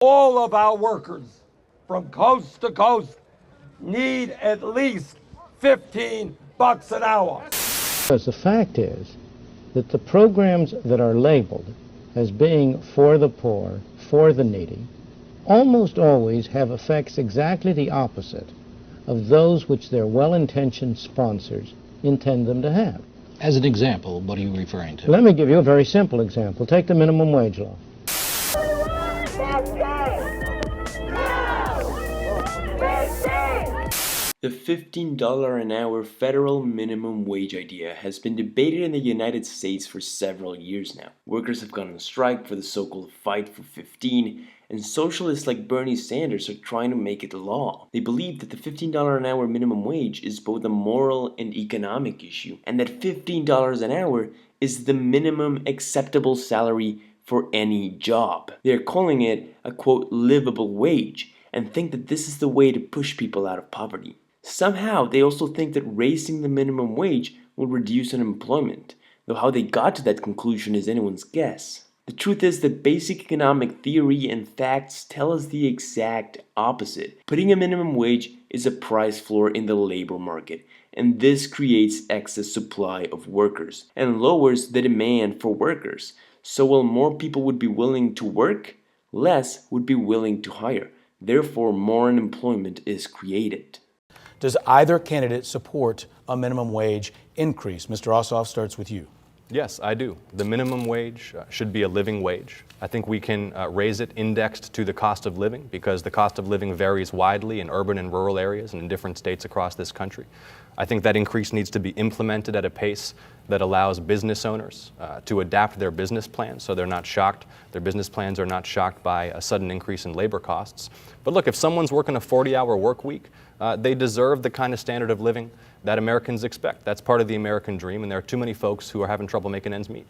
All of our workers from coast to coast need at least $15 an hour. Because the fact is that the programs that are labeled as being for the poor, for the needy, almost always have effects exactly the opposite of those which their well-intentioned sponsors intend them to have. As an example, what are you referring to? Let me give you a very simple example. Take the minimum wage law. The $15 an hour federal minimum wage idea has been debated in the United States for several years now. Workers have gone on strike for the so-called fight for 15, and socialists like Bernie Sanders are trying to make it law. They believe that the $15 an hour minimum wage is both a moral and economic issue, and that $15 an hour is the minimum acceptable salary for any job. They are calling it a quote livable wage, and think that this is the way to push people out of poverty. Somehow, they also think that raising the minimum wage will reduce unemployment, though how they got to that conclusion is anyone's guess. The truth is that basic economic theory and facts tell us the exact opposite. Putting a minimum wage is a price floor in the labor market, and this creates excess supply of workers and lowers the demand for workers. So while more people would be willing to work, less would be willing to hire. Therefore, more unemployment is created. Does either candidate support a minimum wage increase? Mr. Ossoff starts with you. Yes, I do. The minimum wage should be a living wage. I think we can raise it indexed to the cost of living because the cost of living varies widely in urban and rural areas and in different states across this country. I think that increase needs to be implemented at a pace that allows business owners to adapt their business plans so they're not shocked. Their business plans are not shocked by a sudden increase in labor costs. But look, if someone's working a 40-hour work week, they deserve the kind of standard of living that Americans expect. That's part of the American dream, and there are too many folks who are having trouble making ends meet.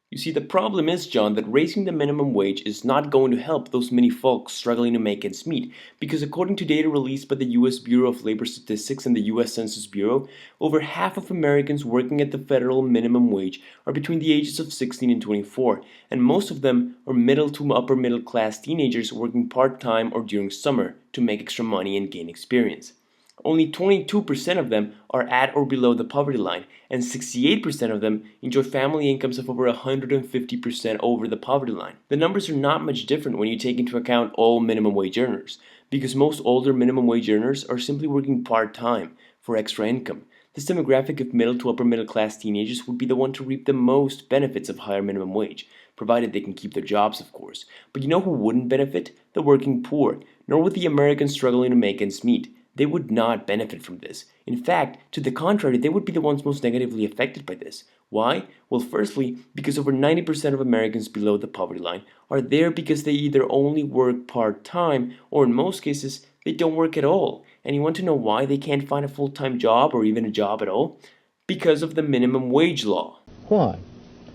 You see, the problem is, John, that raising the minimum wage is not going to help those many folks struggling to make ends meet, because according to data released by the U.S. Bureau of Labor Statistics and the U.S. Census Bureau, over half of Americans working at the federal minimum wage are between the ages of 16 and 24, and most of them are middle to upper middle class teenagers working part-time or during summer to make extra money and gain experience. Only 22% of them are at or below the poverty line, and 68% of them enjoy family incomes of over 150% over the poverty line. The numbers are not much different when you take into account all minimum wage earners, because most older minimum wage earners are simply working part-time for extra income. This demographic of middle to upper middle class teenagers would be the one to reap the most benefits of higher minimum wage, provided they can keep their jobs, of course. But you know who wouldn't benefit? The working poor, nor would the Americans struggling to make ends meet. They would not benefit from this. In fact, to the contrary, they would be the ones most negatively affected by this. Why? Well, firstly, because over 90% of Americans below the poverty line are there because they either only work part-time or in most cases, they don't work at all. And you want to know why they can't find a full-time job or even a job at all? Because of the minimum wage law. Why?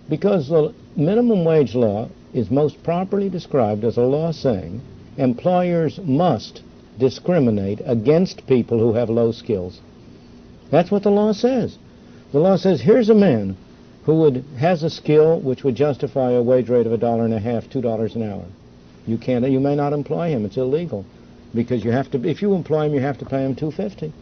Because the minimum wage law is most properly described as a law saying employers must discriminate against people who have low skills. That's what the law says. The law says here's a man who has a skill which would justify a wage rate of $1.50, $2 an hour. You may not employ him. It's illegal because if you employ him, you have to pay him $2.50.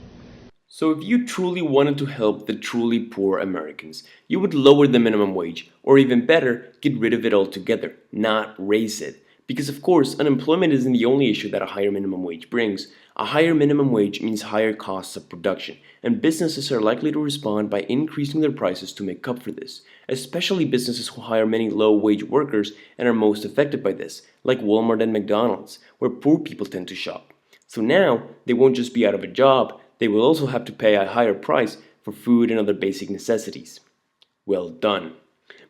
So if you truly wanted to help the truly poor Americans, you would lower the minimum wage, or even better, get rid of it altogether, not raise it. Because of course, unemployment isn't the only issue that a higher minimum wage brings. A higher minimum wage means higher costs of production, and businesses are likely to respond by increasing their prices to make up for this, especially businesses who hire many low-wage workers and are most affected by this, like Walmart and McDonald's, where poor people tend to shop. So now, they won't just be out of a job, they will also have to pay a higher price for food and other basic necessities. Well done.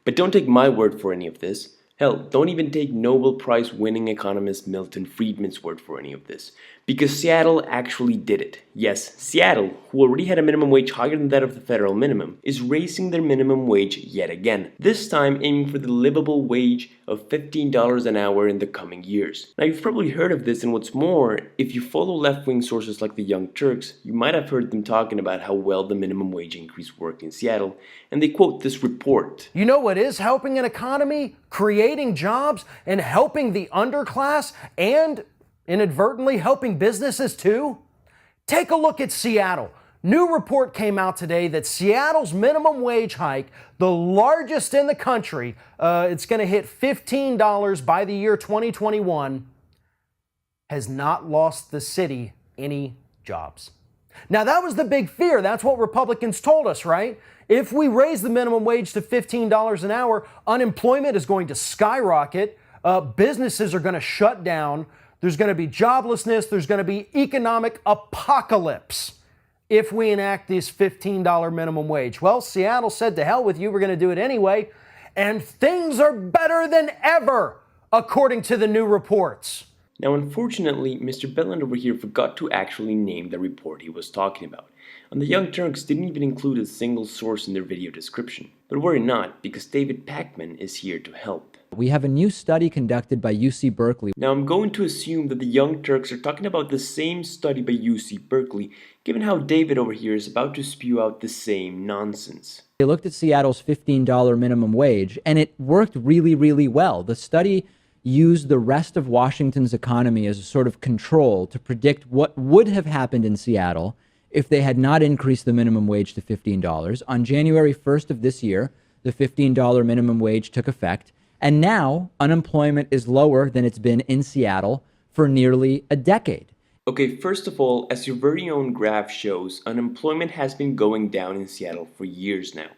But don't take my word for any of this. Hell, don't even take Nobel Prize-winning economist Milton Friedman's word for any of this, because Seattle actually did it. Yes, Seattle, who already had a minimum wage higher than that of the federal minimum, is raising their minimum wage yet again, this time aiming for the livable wage of $15 an hour in the coming years. Now, you've probably heard of this, and what's more, if you follow left-wing sources like the Young Turks, you might have heard them talking about how well the minimum wage increase worked in Seattle, and they quote this report. You know what is helping an economy? Create creating jobs and helping the underclass and inadvertently helping businesses too? Take a look at Seattle. New report came out today that Seattle's minimum wage hike, the largest in the country, it's going to hit $15 by the year 2021, has not lost the city any jobs. Now, that was the big fear. That's what Republicans told us, right? If we raise the minimum wage to $15 an hour, unemployment is going to skyrocket. Businesses are going to shut down. There's going to be joblessness. There's going to be economic apocalypse if we enact this $15 minimum wage. Well, Seattle said, to hell with you, we're going to do it anyway. And things are better than ever, according to the new reports. Now, unfortunately, Mr. Belland over here forgot to actually name the report he was talking about, and the Young Turks didn't even include a single source in their video description. But worry not, because David Pacman is here to help. We have a new study conducted by UC Berkeley. Now, I'm going to assume that the Young Turks are talking about the same study by UC Berkeley, given how David over here is about to spew out the same nonsense. They looked at Seattle's $15 minimum wage, and it worked really, really well. The study used the rest of Washington's economy as a sort of control to predict what would have happened in Seattle if they had not increased the minimum wage to $15. On January 1st of this year, the $15 minimum wage took effect, and now unemployment is lower than it's been in Seattle for nearly a decade. Okay, first of all, as your very own graph shows, unemployment has been going down in Seattle for years now,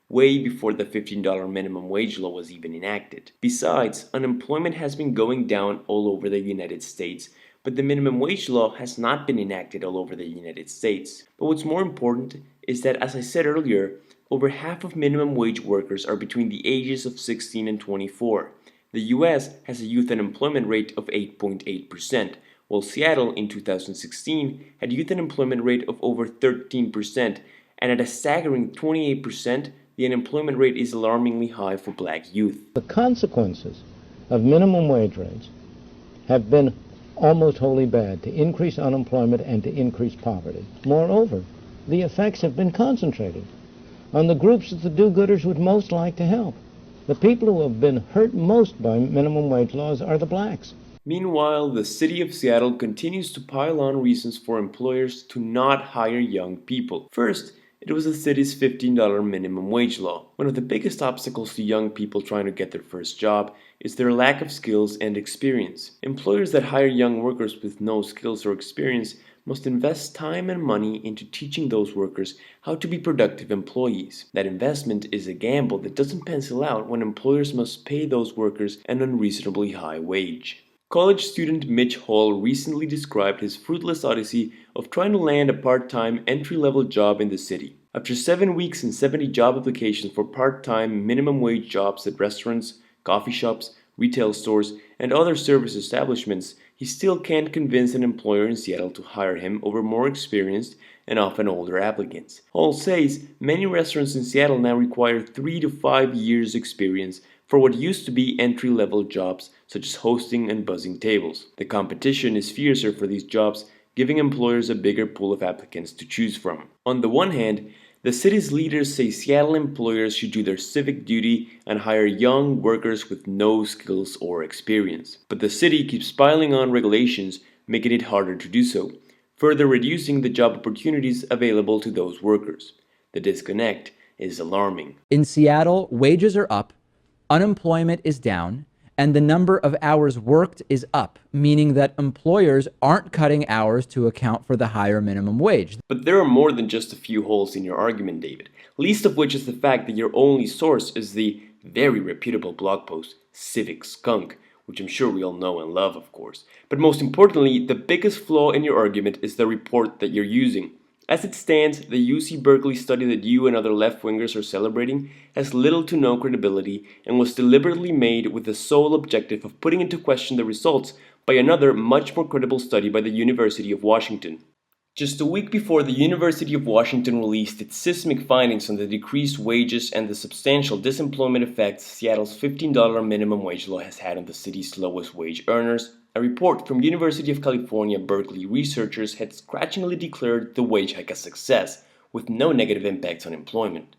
way before the $15 minimum wage law was even enacted. Besides, unemployment has been going down all over the United States, but the minimum wage law has not been enacted all over the United States. But what's more important is that, as I said earlier, over half of minimum wage workers are between the ages of 16 and 24. The US has a youth unemployment rate of 8.8%, while Seattle in 2016 had a youth unemployment rate of over 13%, and at a staggering 28%, the unemployment rate is alarmingly high for black youth. The consequences of minimum wage rates have been almost wholly bad, to increase unemployment and to increase poverty. Moreover, the effects have been concentrated on the groups that the do-gooders would most like to help. The people who have been hurt most by minimum wage laws are the blacks. Meanwhile, the city of Seattle continues to pile on reasons for employers to not hire young people. First, it was the city's $15 minimum wage law. One of the biggest obstacles to young people trying to get their first job is their lack of skills and experience. Employers that hire young workers with no skills or experience must invest time and money into teaching those workers how to be productive employees. That investment is a gamble that doesn't pencil out when employers must pay those workers an unreasonably high wage. College student Mitch Hall recently described his fruitless odyssey of trying to land a part-time entry-level job in the city. After 7 weeks and 70 job applications for part-time minimum wage jobs at restaurants, coffee shops, retail stores, and other service establishments, he still can't convince an employer in Seattle to hire him over more experienced and often older applicants. Hall says many restaurants in Seattle now require 3 to 5 years experience for what used to be entry-level jobs such as hosting and buzzing tables. The competition is fiercer for these jobs, giving employers a bigger pool of applicants to choose from. On the one hand, the city's leaders say Seattle employers should do their civic duty and hire young workers with no skills or experience. But the city keeps piling on regulations, making it harder to do so, further reducing the job opportunities available to those workers. The disconnect is alarming. In Seattle, wages are up, unemployment is down, and the number of hours worked is up, meaning that employers aren't cutting hours to account for the higher minimum wage. But there are more than just a few holes in your argument, David, least of which is the fact that your only source is the very reputable blog post Civic Skunk, which I'm sure we all know and love, of course. But most importantly, the biggest flaw in your argument is the report that you're using. As it stands, the UC Berkeley study that you and other left-wingers are celebrating has little to no credibility and was deliberately made with the sole objective of putting into question the results by another much more credible study by the University of Washington. Just a week before the University of Washington released its seismic findings on the decreased wages and the substantial disemployment effects Seattle's $15 minimum wage law has had on the city's lowest wage earners, a report from University of California, Berkeley researchers had scratchingly declared the wage hike a success, with no negative impacts on employment.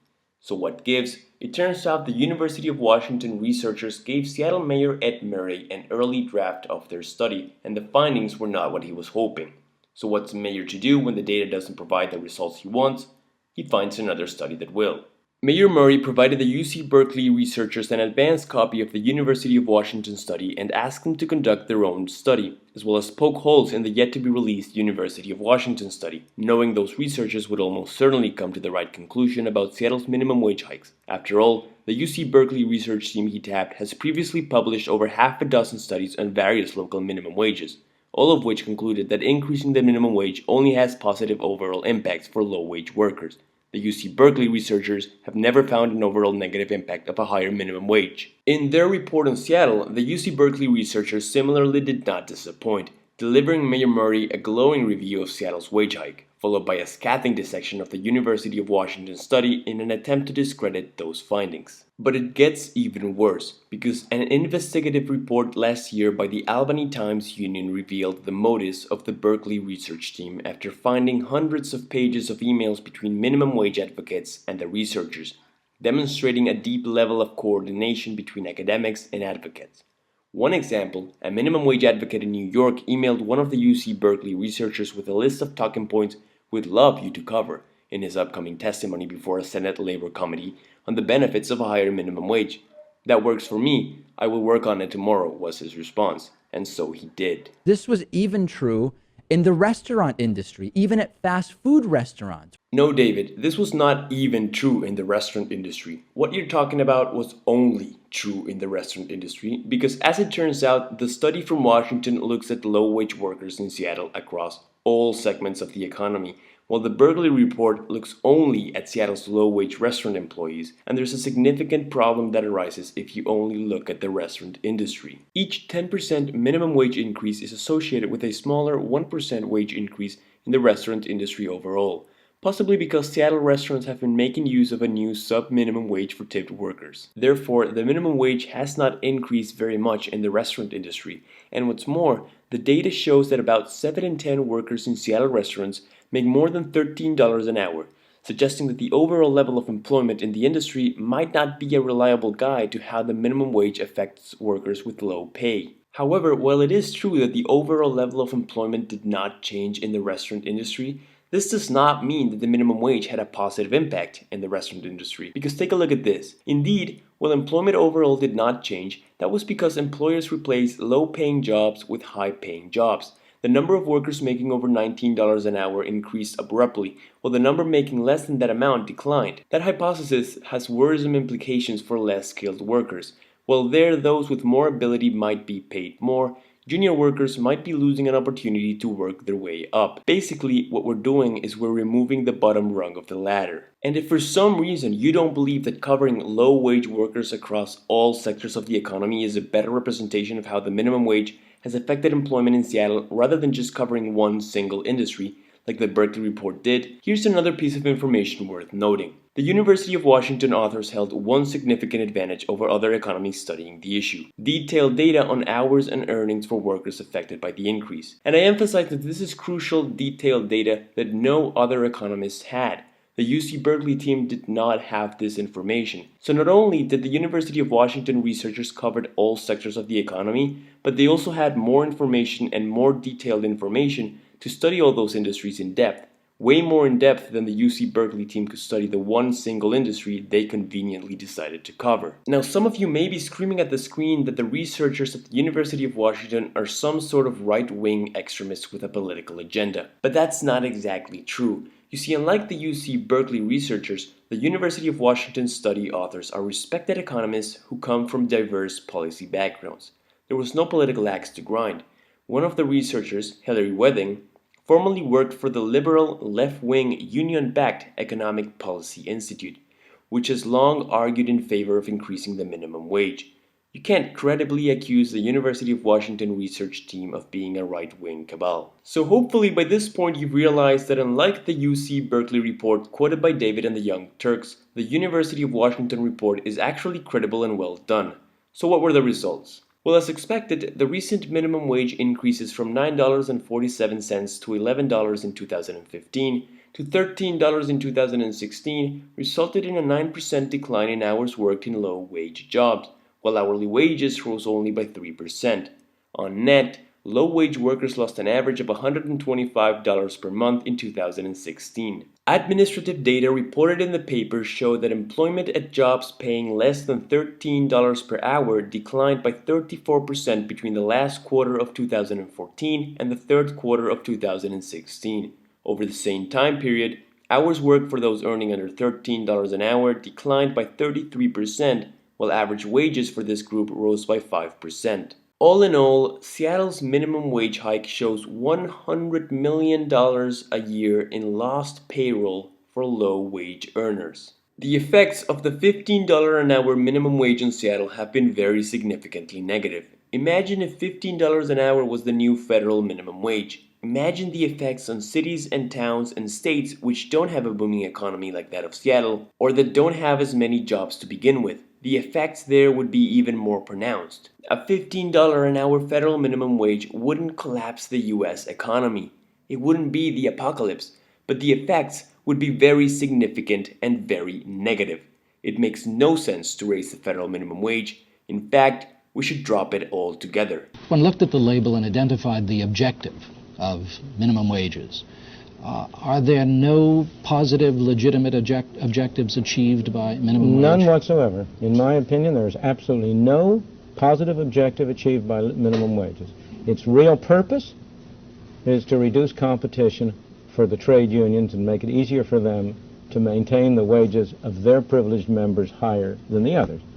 So what gives? It turns out the University of Washington researchers gave Seattle Mayor Ed Murray an early draft of their study, and the findings were not what he was hoping. So what's the mayor to do when the data doesn't provide the results he wants? He finds another study that will. Mayor Murray provided the UC Berkeley researchers an advanced copy of the University of Washington study and asked them to conduct their own study, as well as poke holes in the yet-to-be-released University of Washington study, knowing those researchers would almost certainly come to the right conclusion about Seattle's minimum wage hikes. After all, the UC Berkeley research team he tapped has previously published over half a dozen studies on various local minimum wages, all of which concluded that increasing the minimum wage only has positive overall impacts for low-wage workers. The UC Berkeley researchers have never found an overall negative impact of a higher minimum wage. In their report on Seattle, the UC Berkeley researchers similarly did not disappoint, delivering Mayor Murray a glowing review of Seattle's wage hike, followed by a scathing dissection of the University of Washington study in an attempt to discredit those findings. But it gets even worse, because an investigative report last year by the Albany Times Union revealed the motives of the Berkeley research team after finding hundreds of pages of emails between minimum wage advocates and the researchers, demonstrating a deep level of coordination between academics and advocates. One example, a minimum wage advocate in New York emailed one of the UC Berkeley researchers with a list of talking points we'd love you to cover in his upcoming testimony before a Senate Labor Committee on the benefits of a higher minimum wage. That works for me. I will work on it tomorrow, was his response. And so he did. This was even true in the restaurant industry, even at fast food restaurants. No, David, this was not even true in the restaurant industry. What you're talking about was only true in the restaurant industry because, as it turns out, the study from Washington looks at low-wage workers in Seattle across all segments of the economy, while the Berkeley report looks only at Seattle's low-wage restaurant employees, and there's a significant problem that arises if you only look at the restaurant industry. Each 10% minimum wage increase is associated with a smaller 1% wage increase in the restaurant industry overall, possibly because Seattle restaurants have been making use of a new sub-minimum wage for tipped workers. Therefore, the minimum wage has not increased very much in the restaurant industry, and what's more, the data shows that about 7 in 10 workers in Seattle restaurants make more than $13 an hour, suggesting that the overall level of employment in the industry might not be a reliable guide to how the minimum wage affects workers with low pay. However, while it is true that the overall level of employment did not change in the restaurant industry, this does not mean that the minimum wage had a positive impact in the restaurant industry, because take a look at this. Indeed, while employment overall did not change, that was because employers replaced low-paying jobs with high-paying jobs. The number of workers making over $19 an hour increased abruptly, while the number making less than that amount declined. That hypothesis has worrisome implications for less skilled workers. While those with more ability might be paid more, junior workers might be losing an opportunity to work their way up. Basically, what we're doing is we're removing the bottom rung of the ladder. And if for some reason you don't believe that covering low-wage workers across all sectors of the economy is a better representation of how the minimum wage has affected employment in Seattle rather than just covering one single industry, like the Berkeley report did, here's another piece of information worth noting. The University of Washington authors held one significant advantage over other economists studying the issue: detailed data on hours and earnings for workers affected by the increase. And I emphasize that this is crucial, detailed data that no other economists had. The UC Berkeley team did not have this information. So not only did the University of Washington researchers cover all sectors of the economy, but they also had more information and more detailed information to study all those industries in depth. Way more in depth than the UC Berkeley team could study the one single industry they conveniently decided to cover. Now, some of you may be screaming at the screen that the researchers at the University of Washington are some sort of right-wing extremists with a political agenda. But that's not exactly true. You see, unlike the UC Berkeley researchers, the University of Washington study authors are respected economists who come from diverse policy backgrounds. There was no political axe to grind. One of the researchers, Hilary Wedding, formerly worked for the liberal, left-wing, union-backed Economic Policy Institute, which has long argued in favor of increasing the minimum wage. You can't credibly accuse the University of Washington research team of being a right-wing cabal. So hopefully by this point you've realized that unlike the UC Berkeley report quoted by David and the Young Turks, the University of Washington report is actually credible and well done. So what were the results? Well, as expected, the recent minimum wage increases from $9.47 to $11 in 2015 to $13 in 2016 resulted in a 9% decline in hours worked in low-wage jobs, while hourly wages rose only by 3%. On net, low-wage workers lost an average of $125 per month in 2016. Administrative data reported in the paper show that employment at jobs paying less than $13 per hour declined by 34% between the last quarter of 2014 and the third quarter of 2016. Over the same time period, hours worked for those earning under $13 an hour declined by 33%, while average wages for this group rose by 5%. All in all, Seattle's minimum wage hike shows $100 million a year in lost payroll for low-wage earners. The effects of the $15 an hour minimum wage in Seattle have been very significantly negative. Imagine if $15 an hour was the new federal minimum wage. Imagine the effects on cities and towns and states which don't have a booming economy like that of Seattle, or that don't have as many jobs to begin with. The effects there would be even more pronounced. A $15 an hour federal minimum wage wouldn't collapse the US economy. It wouldn't be the apocalypse, but the effects would be very significant and very negative. It makes no sense to raise the federal minimum wage. In fact, we should drop it altogether. One looked at the label and identified the objective of minimum wages. Are there no positive, legitimate objectives achieved by minimum wage? None whatsoever. In my opinion, there is absolutely no positive objective achieved by minimum wages. Its real purpose is to reduce competition for the trade unions and make it easier for them to maintain the wages of their privileged members higher than the others.